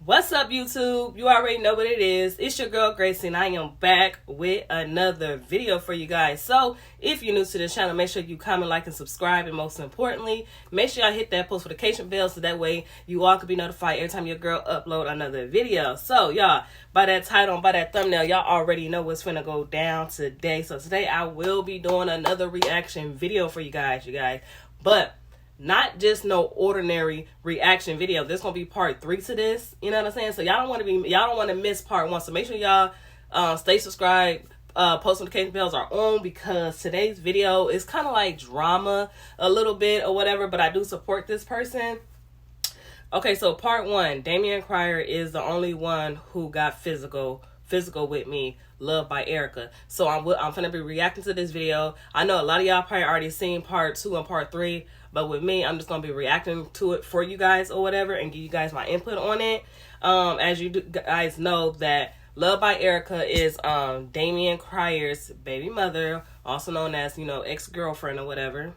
What's up, YouTube? You already know what it is. It's your girl Gracie, and I am back with another video for you guys. So if you're new to this channel, make sure you comment, like, and subscribe, and most importantly, make sure y'all hit that post notification bell so that way you all can be notified every time your girl upload another video. So y'all, by that title and by that thumbnail, y'all already know what's finna go down today. So today I will be doing another reaction video for you guys, but not just no ordinary reaction video. This gonna be part 3 to this. You know what I'm saying? So y'all don't want to miss part 1. So make sure y'all stay subscribed. Post notification bells are on because today's video is kind of like drama a little bit or whatever. But I do support this person. Okay, so part 1, DAMION CRYER is the only one who got physical with me, Luvd by Erica. So I'm gonna be reacting to this video. I know a lot of y'all probably already seen part 2 and part 3, but with me, I'm just gonna be reacting to it for you guys or whatever and give you guys my input on it. As you guys know, that Luvd by Erica is DAMION CRYER's baby mother, also known as, ex-girlfriend or whatever.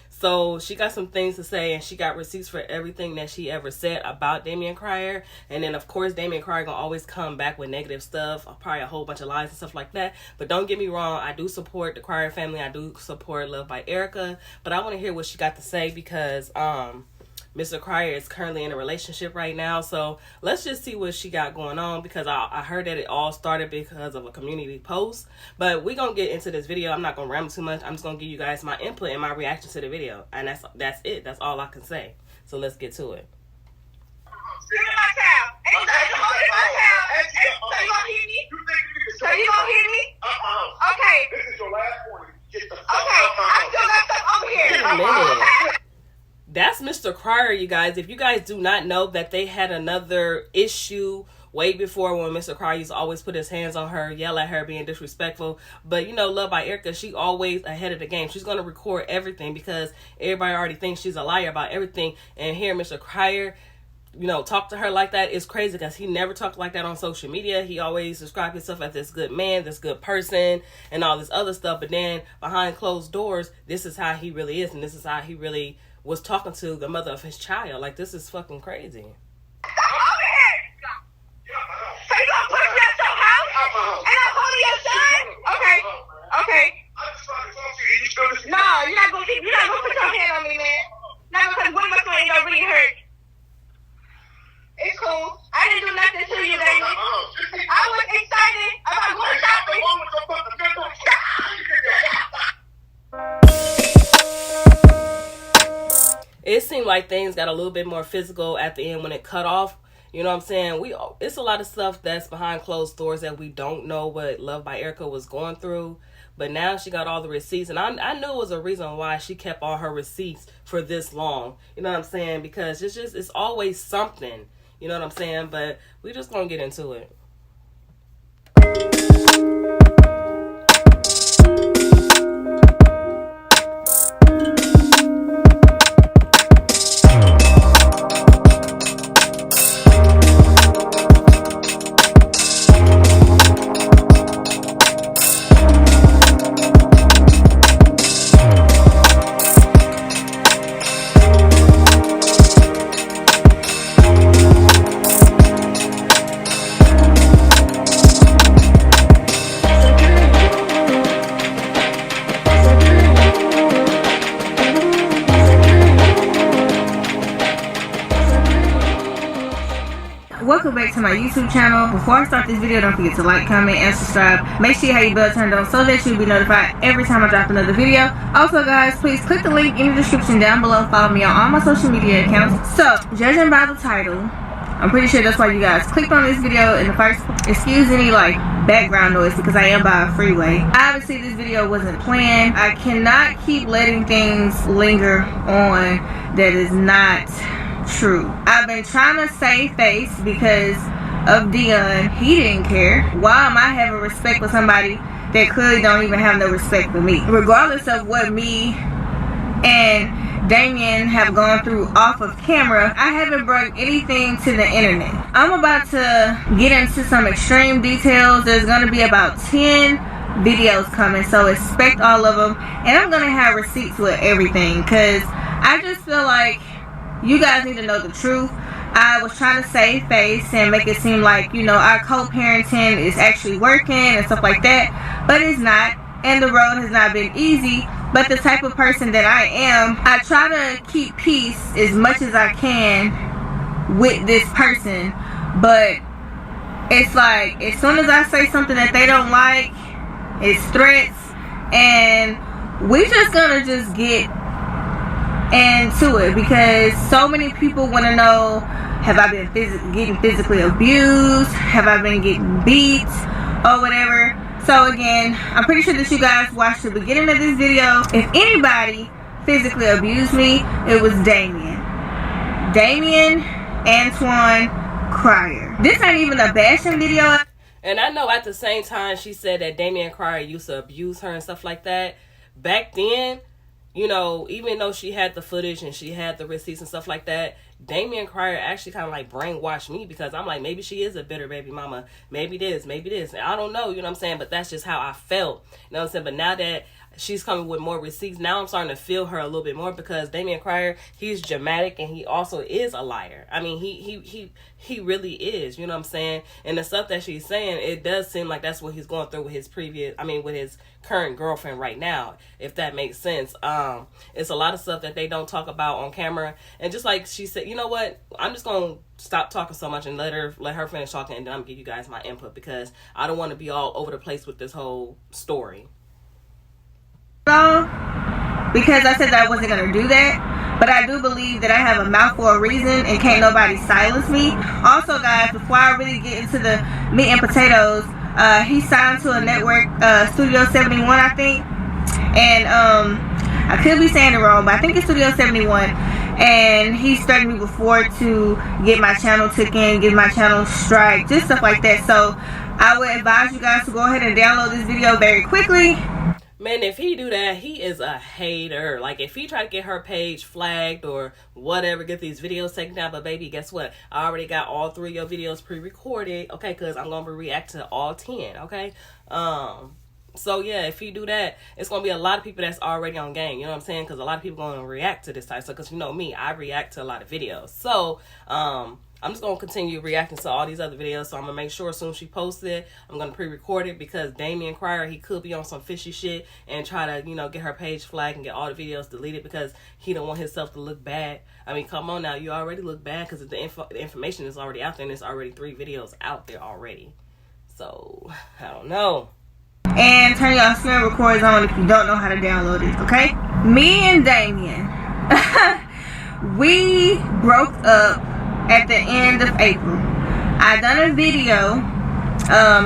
So she got some things to say, and she got receipts for everything that she ever said about DAMION CRYER. And then, of course, DAMION CRYER gonna always come back with negative stuff, probably a whole bunch of lies and stuff like that. But don't get me wrong, I do support the CRYER family. I do support Luvd by Erica. But I want to hear what she got to say because Mr. CRYER is currently in a relationship right now. So let's just see what she got going on, because I heard that it all started because of a community post. But we're going to get into this video. I'm not going to ramble too much. I'm just going to give you guys my input and my reaction to the video. And that's it. That's all I can say. So let's get to it. So you gonna hear me? Okay. This is your last warning. Get the fuck out. I still got stuff over here. That's Mr. CRYER, you guys. If you guys do not know that they had another issue way before, when Mr. CRYER used to always put his hands on her, yell at her, being disrespectful. But Luvd by Erica, she always ahead of the game. She's going to record everything because everybody already thinks she's a liar about everything. And here Mr. CRYER, talk to her like that is crazy, because he never talked like that on social media. He always described himself as this good man, this good person, and all this other stuff. But then behind closed doors, this is how he really is, and this is how he really was talking to the mother of his child. Like, this is fucking crazy. Over here! So you gonna put me at your house? And I'm holding your son? Okay. No, you're not gonna put your hand on me, man. Not because one of my son ain't gonna really hurt. It's cool. I didn't do nothing to you, baby. I was excited about going shopping. It seemed like things got a little bit more physical at the end when it cut off. You know what I'm saying? It's a lot of stuff that's behind closed doors that we don't know what Luvd by Erica was going through. But now she got all the receipts. And I knew it was a reason why she kept all her receipts for this long. You know what I'm saying? Because it's always something. You know what I'm saying? But we just gonna get into it. Welcome back to my YouTube channel. Before I start this video, don't forget to like, comment, and subscribe. Make sure you have your bell turned on so that you'll be notified every time I drop another video. Also, guys, please click the link in the description down below. Follow me on all my social media accounts. So, judging by the title, I'm pretty sure that's why you guys clicked on this video in the first. Excuse any background noise because I am by a freeway. Obviously, this video wasn't planned. I cannot keep letting things linger on that is not true. I've been trying to save face because of Dion. He didn't care. Why am I having respect for somebody that clearly don't even have no respect for me? Regardless of what me and DAMION have gone through off of camera, I haven't brought anything to the internet. I'm about to get into some extreme details. There's going to be about 10 videos coming, so expect all of them. And I'm going to have receipts with everything because I just feel like you guys need to know the truth. I was trying to save face and make it seem like, you know, our co-parenting is actually working and stuff like that, but it's not, and the road has not been easy. But the type of person that I am, I try to keep peace as much as I can with this person, but it's like as soon as I say something that they don't like, it's threats, and we just gonna just get into it because so many people want to know, have I been getting physically abused, have I been getting beat or whatever. So again, I'm pretty sure that you guys watched the beginning of this video. If anybody physically abused me, it was Damien Antoine CRYER. This ain't even a bashing video. And I know at the same time she said that Damien CRYER used to abuse her and stuff like that. Back then, you know, even though she had the footage and she had the receipts and stuff like that, Damien CRYER actually kind of like brainwashed me because I'm like, maybe she is a bitter baby mama. Maybe this. And I don't know, you know what I'm saying? But that's just how I felt. You know what I'm saying? But now that she's coming with more receipts, now I'm starting to feel her a little bit more because Damien CRYER, he's dramatic and he also is a liar. I mean, he really is, you know what I'm saying? And the stuff that she's saying, it does seem like that's what he's going through with his with his current girlfriend right now, if that makes sense. It's a lot of stuff that they don't talk about on camera. And just like she said, you know what? I'm just going to stop talking so much and let her finish talking, and then I'm going to give you guys my input because I don't want to be all over the place with this whole story. Because I said that I wasn't going to do that, but I do believe that I have a mouth for a reason and can't nobody silence me. Also guys, before I really get into the meat and potatoes, he signed to a network, Studio 71 I think, and I could be saying it wrong, but I think it's Studio 71, and he threatened me before to get my channel taken, get my channel strike, just stuff like that. So I would advise you guys to go ahead and download this video very quickly. Man, if he do that, he is a hater. Like, if he try to get her page flagged or whatever, get these videos taken down, but baby, guess what? I already got all 3 of your videos pre-recorded, okay? Because I'm going to react to all 10, okay? So, yeah, if he do that, it's going to be a lot of people that's already on game, you know what I'm saying? Because a lot of people going to react to this type. So, because you know me, I react to a lot of videos. So, I'm just going to continue reacting to all these other videos. So I'm going to make sure as soon as she posts it, I'm going to pre-record it because Damien CRYER, he could be on some fishy shit and try to, you know, get her page flagged and get all the videos deleted because he don't want himself to look bad. I mean, come on now. You already look bad because the information is already out there and there's already 3 videos out there already. So, I don't know. And turn your screen records on if you don't know how to download it, okay? Me and Damien, we broke up at the end of April. I done a video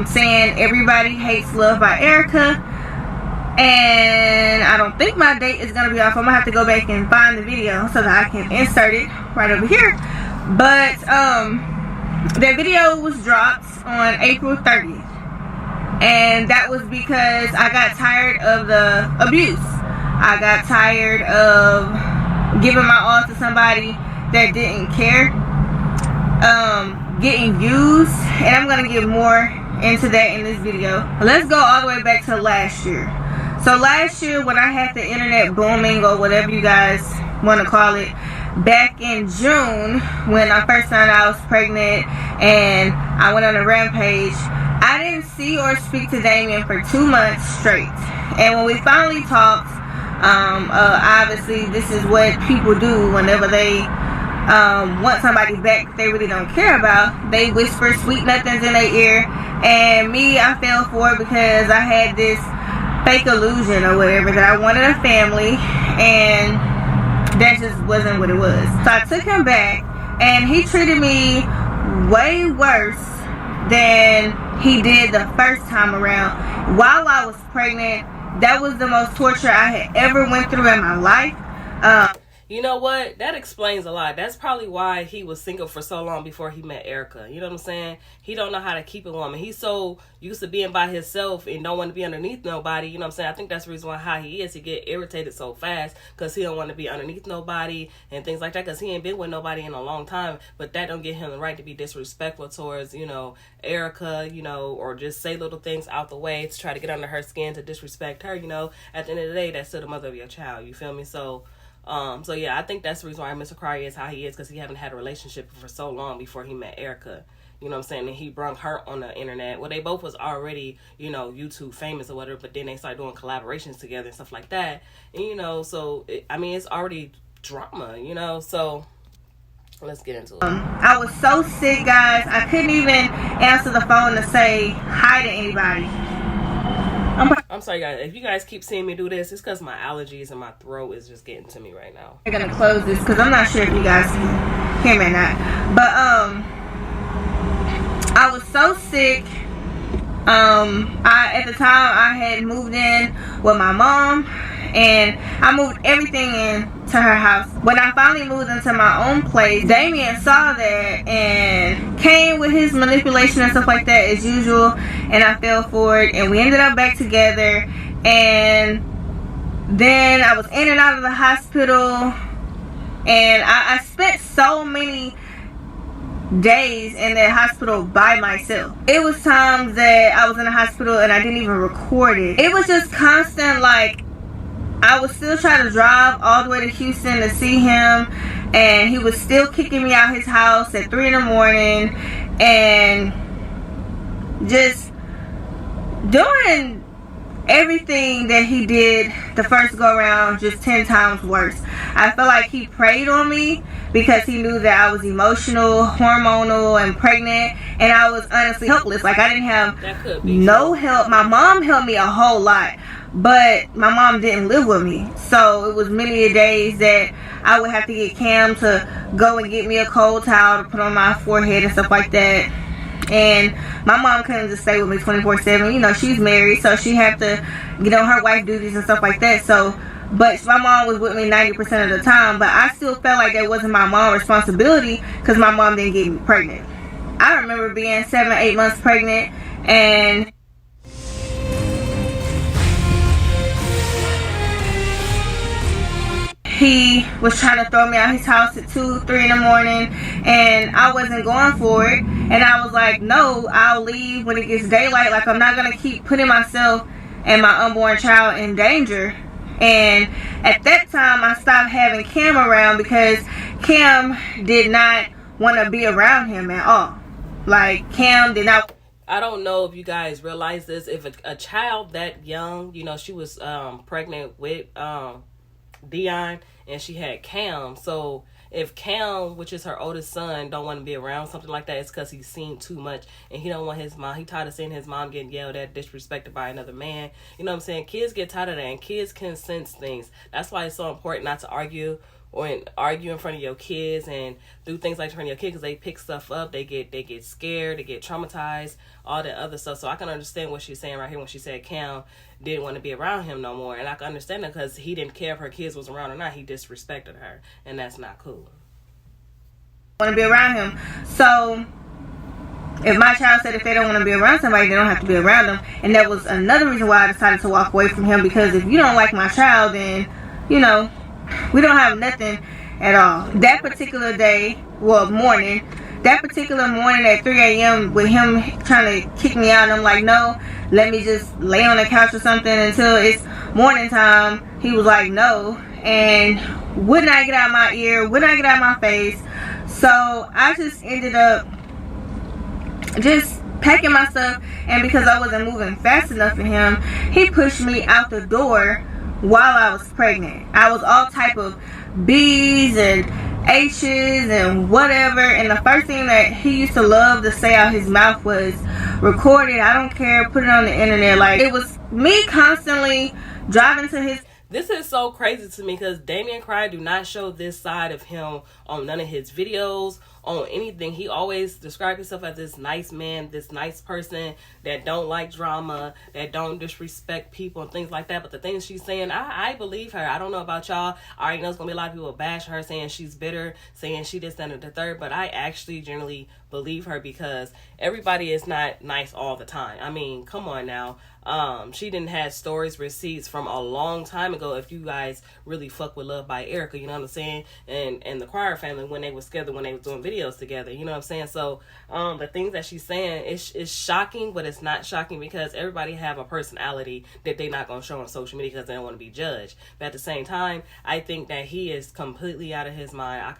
saying Everybody Hates Love by Erica, and I don't think my date is gonna be off. I'm gonna have to go back and find the video so that I can insert it right over here. But the video was dropped on April 30th, and that was because I got tired of the abuse. I got tired of giving my all to somebody that didn't care, getting used, and I'm gonna get more into that in this video. Let's go all the way back to last year. So last year, when I had the internet booming, or whatever you guys want to call it, back in June, when I first found out I was pregnant and I went on a rampage, I didn't see or speak to Damien for 2 months straight. And when we finally talked, obviously this is what people do whenever they want somebody back that they really don't care about. They whisper sweet nothings in their ear, and me, I fell for it because I had this fake illusion or whatever that I wanted a family, and that just wasn't what it was. So I took him back, and he treated me way worse than he did the first time around. While I was pregnant, that was the most torture I had ever went through in my life. You know what? That explains a lot. That's probably why he was single for so long before he met Erica. You know what I'm saying? He don't know how to keep a woman. He's so used to being by himself and don't want to be underneath nobody. You know what I'm saying? I think that's the reason why how he is. He get irritated so fast because he don't want to be underneath nobody and things like that because he ain't been with nobody in a long time. But that don't give him the right to be disrespectful towards, you know, Erica, you know, or just say little things out the way to try to get under her skin to disrespect her, you know. At the end of the day, that's still the mother of your child. You feel me? So, So yeah, I think that's the reason why Mr. CRYER is how he is, because he haven't had a relationship for so long before he met Erica. You know what I'm saying? And he brought her on the internet. Well, they both was already, you know, YouTube famous or whatever, but then they started doing collaborations together and stuff like that. And, you know, so, I mean, it's already drama, you know? So, let's get into it. I was so sick, guys. I couldn't even answer the phone to say hi to anybody. I'm sorry, guys. If you guys keep seeing me do this, it's because my allergies and my throat is just getting to me right now. I'm gonna close this because I'm not sure if you guys can hear me or not. But, I was so sick. At the time I had moved in with my mom, and I moved everything into her house. When I finally moved into my own place, Damien saw that and came with his manipulation and stuff like that as usual, and I fell for it, and we ended up back together. And then I was in and out of the hospital, and I spent so many days in that hospital by myself. It was times that I was in the hospital and I didn't even record it. It was just constant, like, I was still trying to drive all the way to Houston to see him, and he was still kicking me out his house at 3 in the morning, and just doing everything that he did the first go around, just 10 times worse. I feel like he preyed on me because he knew that I was emotional, hormonal, and pregnant, and I was honestly helpless. Like, I didn't have no help. My mom helped me a whole lot, but my mom didn't live with me, so it was many days that I would have to get Cam to go and get me a cold towel to put on my forehead and stuff like that. And my mom couldn't just stay with me 24/7. You know, she's married, so she had to get on her wife duties and stuff like that. So, but my mom was with me 90% of the time, but I still felt like that wasn't my mom's responsibility because my mom didn't get me pregnant. I remember being 7 or 8 months pregnant, and he was trying to throw me out his house at 2, 3 in the morning, and I wasn't going for it. And I was like, no, I'll leave when it gets daylight. Like, I'm not going to keep putting myself and my unborn child in danger. And at that time, I stopped having Cam around because Cam did not want to be around him at all. Like, Cam did not. I don't know if you guys realize this. If a child that young, you know, she was pregnant with Dion, and she had Cam. So if Cam, which is her oldest son, don't want to be around something like that, it's because he's seen too much, and he don't want his mom. He tired of seeing his mom getting yelled at, disrespected by another man. You know what I'm saying? Kids get tired of that, and kids can sense things. That's why it's so important not to argue in front of your kids and do things like in front of your kids, because they pick stuff up, they get scared, they get traumatized, all that other stuff. So I can understand what she's saying right here when she said Cam didn't want to be around him no more, and I can understand that because he didn't care if her kids was around or not. He disrespected her, and that's not cool. Want to be around him. So if my child said if they don't want to be around somebody, they don't have to be around them. And that was another reason why I decided to walk away from him, because if you don't like my child, then, you know, we don't have nothing at all. That particular day, well, morning, that particular morning at 3 a.m. with him trying to kick me out, and I'm like, no, let me just lay on the couch or something until it's morning time. He was like, no, and would not get out of my ear, would not get out of my face. So I just ended up just packing my stuff, and because I wasn't moving fast enough for him, he pushed me out the door while I was pregnant. I was all type of B's and H's and whatever, and the first thing that he used to love to say out his mouth was, record it, I don't care, put it on the internet. Like, it was me constantly driving to his. This is so crazy to me because Damien CRYER do not show this side of him on none of his videos, on anything. He always described himself as this nice man, this nice person that don't like drama, that don't disrespect people and things like that. But the things she's saying, I believe her. I don't know about y'all. I already know there's going to be a lot of people bash her, saying she's bitter, saying she this, that, and the third. But I actually generally believe her because everybody is not nice all the time. I mean, come on now. She didn't have stories, receipts from a long time ago. If you guys really fuck with Luvd by Erica, you know what I'm saying? And the CRYER family, when they was together, when they was doing videos videos together. You know what I'm saying? So the things that she's saying is shocking, but it's not shocking because everybody have a personality that they're not going to show on social media because they don't want to be judged. But at the same time, I think that he is completely out of his mind.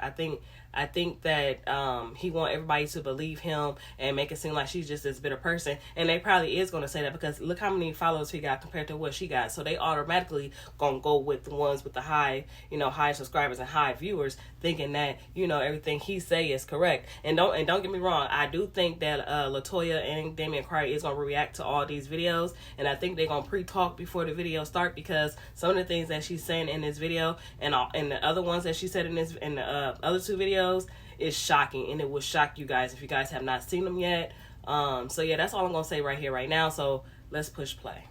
I think that he want everybody to believe him and make it seem like she's just this bitter person. And they probably is going to say that because look how many followers he got compared to what she got. So they automatically going to go with the ones with the high, high subscribers and high viewers, thinking that, everything he say is correct. And don't get me wrong. I do think that LaToya and Damion CRYER is going to react to all these videos. And I think they're going to pre-talk before the video start because some of the things that she's saying in this video and the other ones that she said in the other two videos is shocking, and it will shock you guys if you guys have not seen them yet. So yeah, that's all I'm gonna say right here, right now. So let's push play.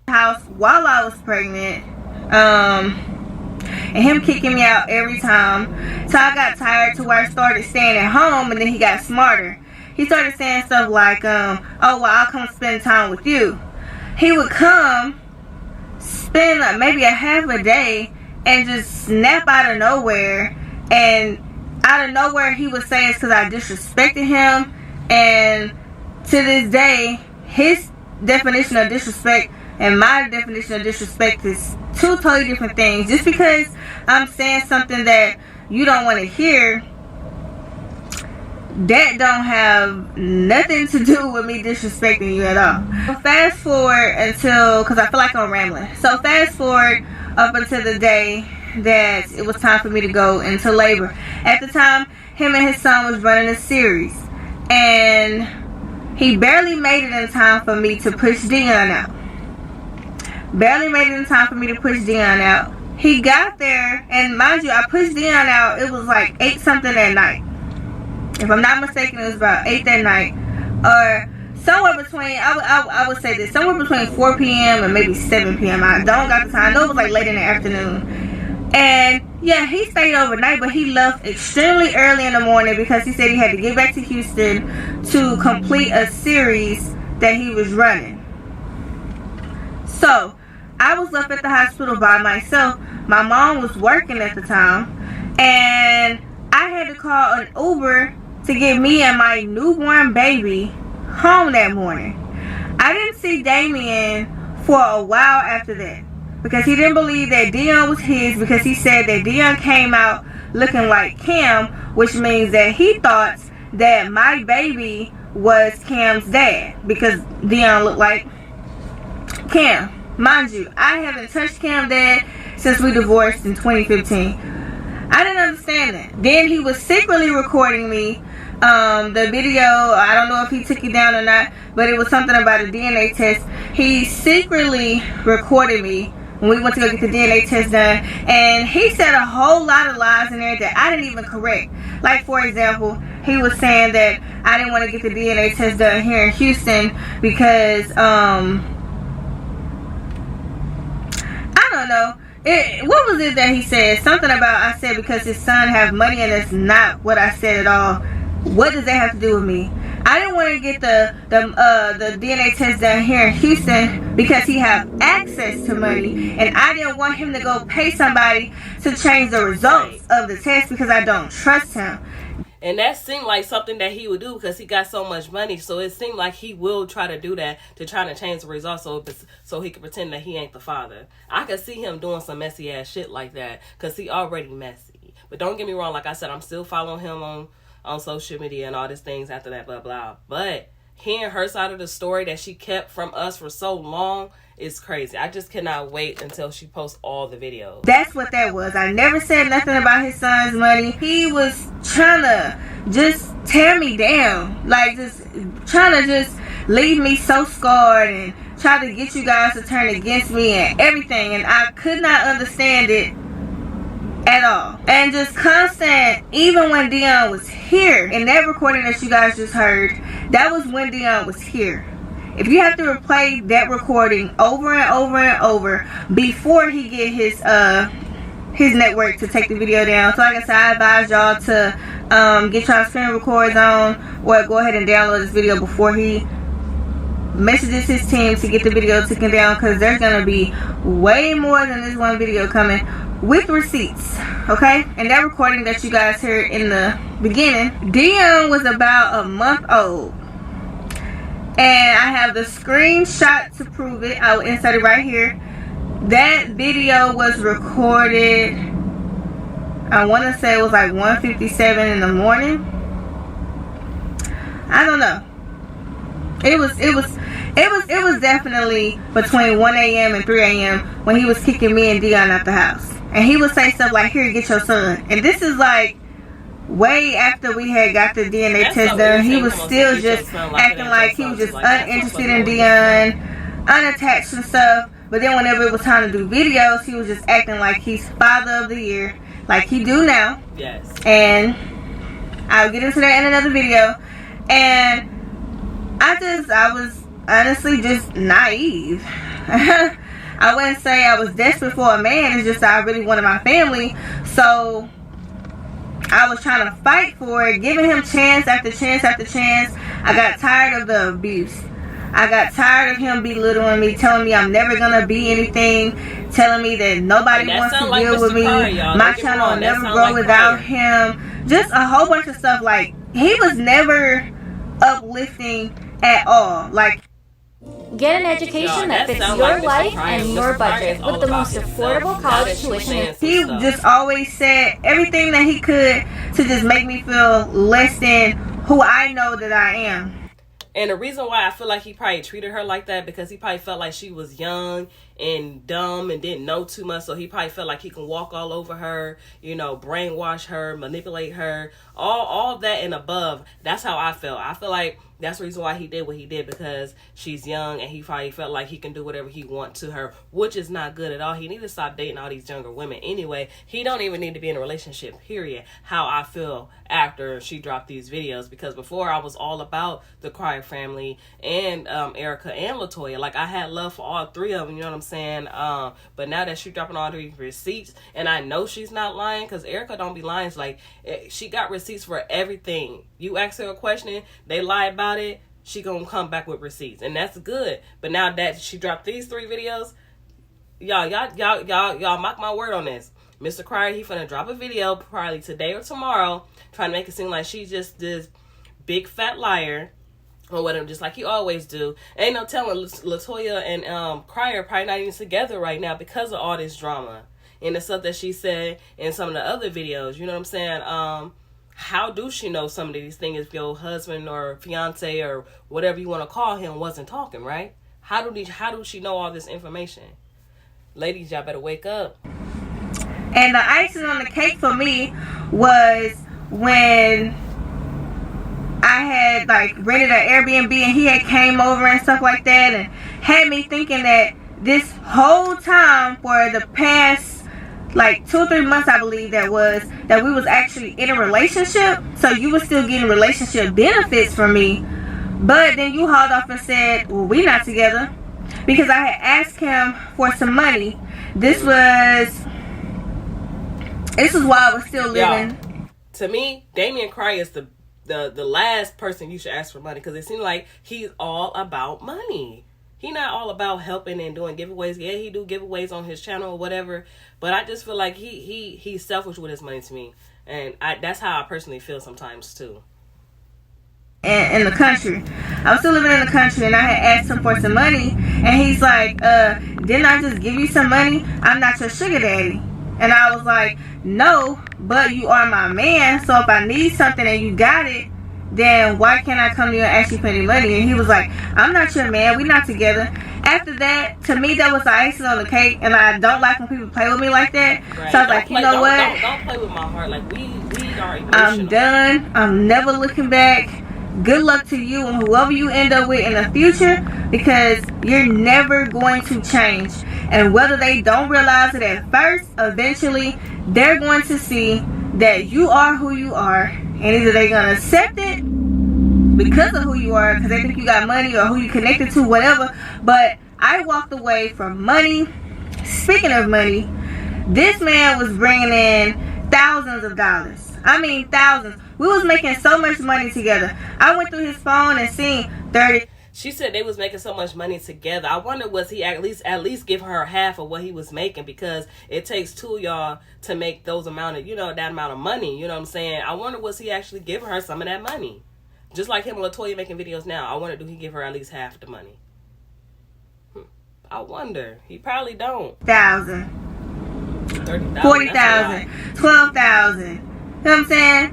House while I was pregnant, and him kicking me out every time. So I got tired to where I started staying at home, and then he got smarter. He started saying stuff like, "Oh well, I'll come spend time with you." He would come, spend maybe a half a day, and just snap out of nowhere. And out of nowhere he would say it's because I disrespected him. And to this day, his definition of disrespect and my definition of disrespect is two totally different things. Just because I'm saying something that you don't want to hear, that don't have nothing to do with me disrespecting you at all. So fast forward until, because I feel like I'm rambling. So fast forward up until the day that it was time for me to go into labor. At the time, him and his son was running a series, and he barely made it in time for me to push Dion out. Barely made it in time for me to push Dion out. He got there, and mind you, I pushed Dion out. It was like 8 something that night. If I'm not mistaken, it was about 8 that night, or somewhere between. I would say this, somewhere between 4 p.m. and maybe 7 p.m. I don't got the time. I know it was like late in the afternoon. And yeah, he stayed overnight, but he left extremely early in the morning because he said he had to get back to Houston to complete a series that he was running. So I was left at the hospital by myself. My mom was working at the time, and I had to call an Uber to get me and my newborn baby home that morning. I didn't see Damion for a while after that, because he didn't believe that Dion was his, because he said that Dion came out looking like Cam, which means that he thought that my baby was Cam's dad, because Dion looked like Cam. Mind you, I haven't touched Cam's dad since we divorced in 2015. I didn't understand that. Then he was secretly recording me. The video, I don't know if he took it down or not, but it was something about a DNA test. He secretly recorded me when we went to go get the DNA test done, and he said a whole lot of lies in there that I didn't even correct. Like, for example, he was saying that I didn't want to get the DNA test done here in Houston because I don't know. What was it that he said? Something about, I said because his son have money, and that's not what I said at all. What does that have to do with me? I didn't want to get the DNA test done here in Houston because he have access to money, and I didn't want him to go pay somebody to change the results of the test because I don't trust him. And that seemed like something that he would do because he got so much money. So it seemed like he will try to do that to try to change the results so he can pretend that he ain't the father. I could see him doing some messy ass shit like that because he already messy. But don't get me wrong. Like I said, I'm still following him on social media and all these things after that, blah, blah. But hearing her side of the story that she kept from us for so long is crazy. I just cannot wait until she posts all the videos. That's what that was. I never said nothing about his son's money. He was trying to just tear me down. Like, just trying to just leave me so scarred and try to get you guys to turn against me and everything. And I could not understand it at all. And just constant, even when Dion was here, in that recording that you guys just heard, that was when Dion was here. If you have to replay that recording over and over and over before he get his network to take the video down. So like I said, I advise y'all to get y'all screen records on, or go ahead and download this video before he messages his team to get the video taken down, because there's gonna be way more than this one video coming with receipts, okay? And that recording that you guys heard in the beginning, Dion was about a month old. And I have the screenshot to prove it. I will insert it right here. That video was recorded, I want to say it was like 1:57 in the morning. I don't know. It was definitely between 1 a.m. and 3 a.m. when he was kicking me and Dion out the house. And he would say stuff like, "Here, get your son." And this is like way after we had got the DNA test done. He was still just acting like he was just uninterested in Dion, unattached and stuff. But then whenever it was time to do videos, he was just acting like he's father of the year, like he do now. Yes. And I'll get into that in another video. And I was honestly just naive. I wouldn't say I was desperate for a man. It's just that I really wanted my family. So I was trying to fight for it, giving him chance after chance after chance. I got tired of the abuse. I got tired of him belittling me, telling me I'm never gonna be anything, telling me that nobody wants to deal with me. My channel will never grow without him. Just a whole bunch of stuff. Like, he was never uplifting at all. Like, get an education that fits your life and your budget with the most affordable college tuition. He just always said everything that he could to just make me feel less than who I know that I am. And the reason why I feel like he probably treated her like that, because he probably felt like she was young and dumb and didn't know too much. So he probably felt like he can walk all over her, you know, brainwash her, manipulate her, all that and above. That's how I felt. I feel like that's the reason why he did what he did, because she's young and he probably felt like he can do whatever he wants to her, which is not good at all. He need to stop dating all these younger women anyway. He don't even need to be in a relationship, period. How I feel after she dropped these videos, because before I was all about the CRYER family and Erica and Latoya. Like, I had love for all three of them, you know what I'm saying? But now that she dropping all these receipts, and I know she's not lying, because Erica don't be lying. It's like, she got receipts for everything. You ask her a question, they lie about it, she gonna come back with receipts, and that's good. But now that she dropped these 3 videos, y'all mark my word on this. Mr. CRYER, he finna drop a video probably today or tomorrow, trying to make it seem like she's just this big fat liar or whatever, just like he always do. Ain't no telling, Latoya and CRYER probably not even together right now because of all this drama and the stuff that she said in some of the other videos. You know what I'm saying? How do she know some of these things if your husband or fiance or whatever you want to call him wasn't talking, right? How do she know all this information? Ladies, y'all better wake up. And the icing on the cake for me was when I had like rented an Airbnb and he had came over and stuff like that, and had me thinking that this whole time for the past like 2 or 3 months, I believe that we was actually in a relationship. So you were still getting relationship benefits from me. But then you hauled off and said, well, we not together, because I had asked him for some money. This was while I was still living. Y'all, to me, DAMION CRYER is the last person you should ask for money, because it seems like he's all about money. He not all about helping and doing giveaways. Yeah, he do giveaways on his channel or whatever, but I just feel like he's selfish with his money to me, and that's how I personally feel sometimes too. In the country, I was still living in the country, and I had asked him for some money, and he's like, didn't I just give you some money? I'm not your sugar daddy. And I was like, no, but you are my man, so if I need something and you got it, then why can't I come to you and ask you for any money? And he was like, I'm not your man, we're not together. After that, to me, that was the icing on the cake, and I don't like when people play with me like that. Right. So I was like, you know what? Don't play with my heart. Like, we are emotional. I'm done. I'm never looking back. Good luck to you and whoever you end up with in the future, because you're never going to change. And whether they don't realize it at first, eventually they're going to see that you are who you are, and either they're going to accept it because of who you are, because they think you got money or who you connected to, whatever. But I walked away from money. Speaking of money, this man was bringing in thousands of dollars. I mean thousands. We was making so much money together. I went through his phone and seen 30. She said they was making so much money together. I wonder, was he at least give her half of what he was making, because it takes two of y'all to make those amount of, that amount of money. You know what I'm saying? I wonder, was he actually giving her some of that money? Just like him and LaToya making videos now. I wonder, do he give her at least half the money? I wonder. He probably don't. 40,000, 40,000, 12,000. You know what I'm saying?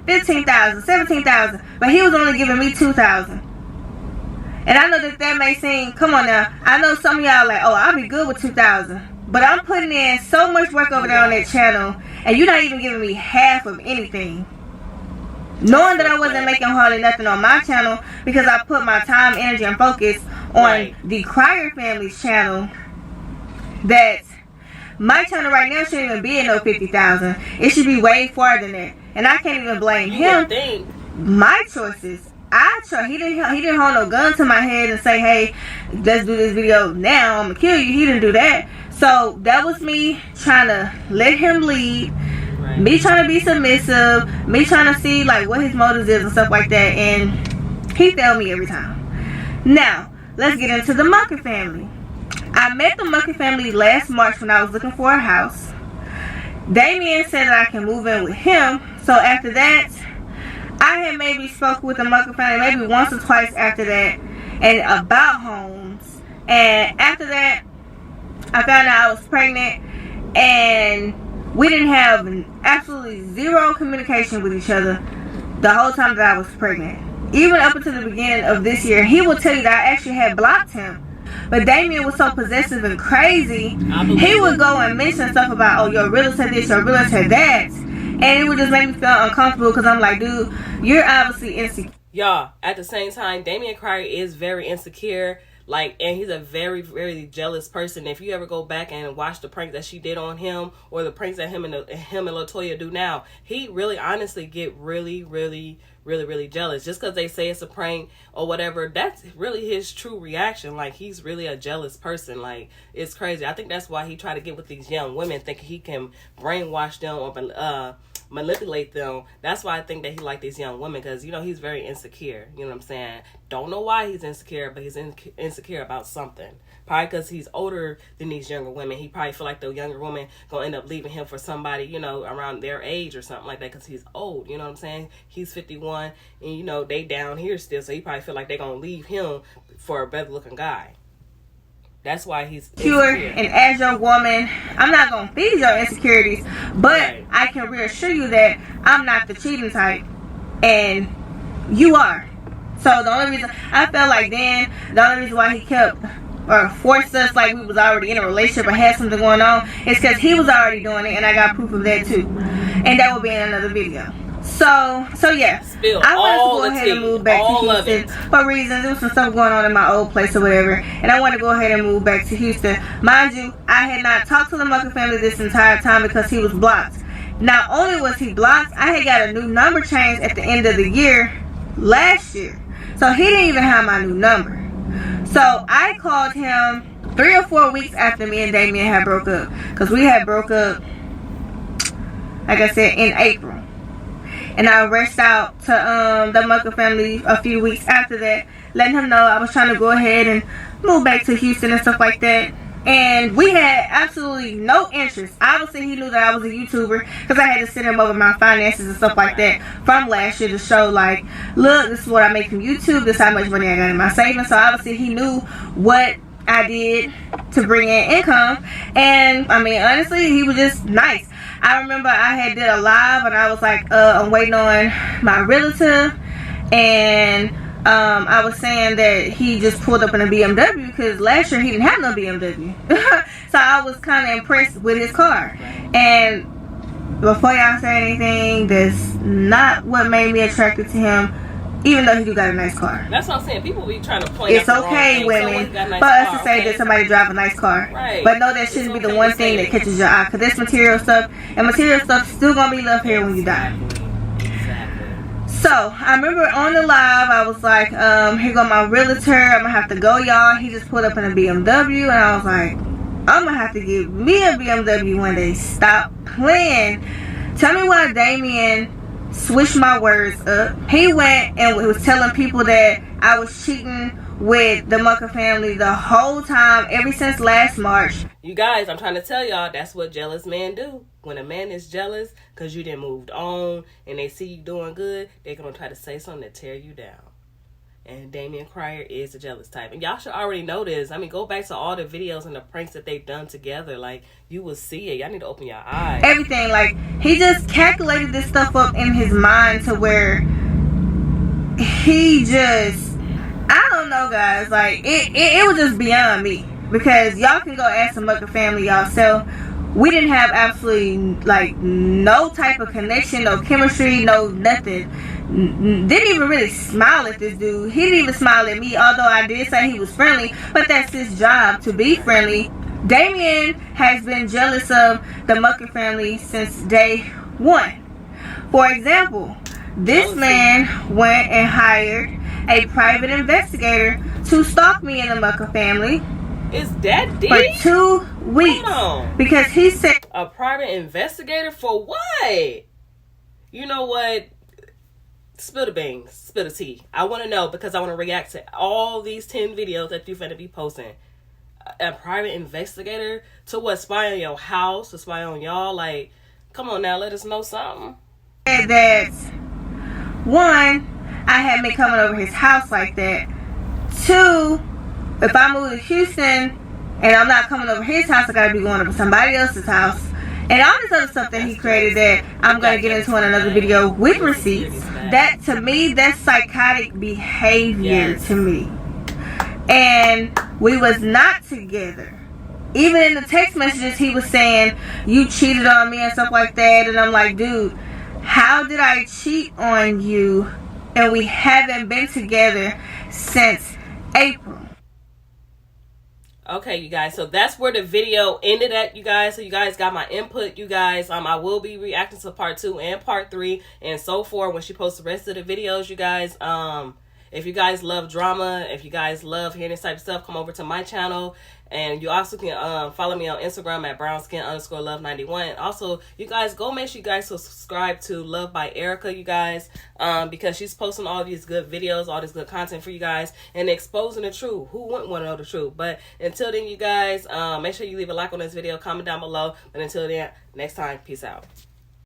15,000, 17,000. But he was only giving me 2,000. And I know that may seem, come on now, I know some of y'all like, oh, I'll be good with 2,000. But I'm putting in so much work over there on that channel, and you're not even giving me half of anything. Knowing that I wasn't making hardly nothing on my channel, because I put my time, energy, and focus on the CRYER family's channel, that my channel right now shouldn't even be at no 50,000. It should be way farther than that. And I can't even blame him. My choices. He didn't hold no gun to my head and say, hey, let's do this video now, I'm gonna kill you. He didn't do that. So that was me trying to let him lead, me trying to be submissive, me trying to see like what his motives is and stuff like that, and he failed me every time. Now let's get into the Mucker family. I met the Mucker family last March when I was looking for a house. Damion said that I can move in with him. So after that, I had maybe spoke with the Mucker family maybe once or twice after that, and about homes. And after that, I found out I was pregnant, and we didn't have absolutely zero communication with each other the whole time that I was pregnant. Even up until the beginning of this year, he will tell you that I actually had blocked him. But Damion was so possessive and crazy, he would go and mention stuff about, oh, your realtor this, your realtor that. And it would just make me feel uncomfortable, because I'm like, dude, you're obviously insecure. Y'all, at the same time, Damion CRYER is very insecure. Like, and he's a very, very jealous person. If you ever go back and watch the prank that she did on him, or the pranks that him and LaToya do now, he really honestly get really jealous. Just because they say it's a prank or whatever, that's really his true reaction. Like, he's really a jealous person. Like, it's crazy. I think that's why he try to get with these young women, thinking he can brainwash them or manipulate them. That's why I think that he like these young women, because he's very insecure. You know what I'm saying? Don't know why he's insecure, but he's insecure about something. Probably because he's older than these younger women. He probably feel like the younger woman gonna end up leaving him for somebody around their age or something like that, because he's old. You know what I'm saying? He's 51, and they down here still, so he probably feel like they gonna leave him for a better looking guy. That's why he's insecure. And as your woman, I'm not going to feed your insecurities, but I can reassure you that I'm not the cheating type, and you are. So the only reason I felt like then, the only reason why he kept or forced us like we was already in a relationship or had something going on, is because he was already doing it, and I got proof of that too. And that will be in another video. So yeah, I wanted to go ahead and move back to Houston for reasons. There was some stuff going on in my old place or whatever, and I wanted to go ahead and move back to Houston. Mind you, I had not talked to the Mucker family this entire time because he was blocked. Not only was he blocked, I had got a new number change at the end of the year last year, so he didn't even have my new number. So I called him 3 or 4 weeks after me and Damion had broke up, because we had broke up, like I said, in April. And I reached out to the Mucker family a few weeks after that, letting him know I was trying to go ahead and move back to Houston and stuff like that. And we had absolutely no interest. Obviously, he knew that I was a YouTuber, because I had to send him over my finances and stuff like that from last year to show, like, look, this is what I make from YouTube, this is how much money I got in my savings. So obviously, he knew what I did to bring in income. And I mean, honestly, he was just nice. I remember I had did a live and I was like, I'm waiting on my realtor, and I was saying that he just pulled up in a BMW, because last year he didn't have no BMW. So I was kind of impressed with his car. And before y'all say anything, that's not what made me attracted to him, even though he do got a nice car. That's what I'm saying. People be trying to point it's okay, women, for us to say that somebody drive a nice car. Right. But no, that shouldn't be the one thing that catches your eye, because this material stuff, and material stuff still going to be left here when you die. So, I remember on the live, I was like, here go my realtor, I'm going to have to go, y'all. He just pulled up in a BMW, and I was like, I'm going to have to get me a BMW one day. Stop playing. Tell me why Damion switched my words up. He went and was telling people that I was cheating with the Mucker family the whole time, ever since last March. You guys, I'm trying to tell y'all, that's what jealous men do. When a man is jealous because you done moved on and they see you doing good, they're going to try to say something to tear you down. And DAMION CRYER is a jealous type. And y'all should already know this. I mean, go back to all the videos and the pranks that they've done together. Like, you will see it. Y'all need to open your eyes. Everything. Like, he just calculated this stuff up in his mind to where he just... I don't know, guys. Like, it was just beyond me. Because y'all can go ask the Mucker family yourself. We didn't have absolutely, like, no type of connection, no chemistry, no nothing. Didn't even really smile at this dude. He didn't even smile at me, although I did say he was friendly. But that's his job, to be friendly. DAMION has been jealous of the Mucker family since day one. For example, this man went and hired a private investigator to stalk me and the Mucker family. Is that deep? For 2 weeks. Because he said... A private investigator for what? You know what? Spill the beans. Spill the tea. I want to know, because I want to react to all these 10 videos that you're going to be posting. A private investigator to what? Spy on your house? To spy on y'all? Like, come on now. Let us know something. That, one, I had been coming over his house like that. 2, if I move to Houston and I'm not coming over his house, I gotta be going over somebody else's house. And all this other stuff that he created that I'm gonna get into in another video with receipts. That, to me, that's psychotic behavior to me. And we was not together. Even in the text messages, he was saying, you cheated on me and stuff like that. And I'm like, dude, how did I cheat on you and we haven't been together since April? Okay, you guys, so that's where the video ended at, you guys. So you guys got my input, you guys. I will be reacting to part 2 and part 3 and so forth when she posts the rest of the videos, you guys. If you guys love drama, if you guys love hearing this type of stuff, come over to my channel. And you also can follow me on Instagram at brownskin_love91. Also, you guys, go make sure you guys subscribe to Love by Erica, you guys. Because she's posting all these good videos, all this good content for you guys. And exposing the truth. Who wouldn't want to know the truth? But until then, you guys, make sure you leave a like on this video. Comment down below. But until then, next time, peace out.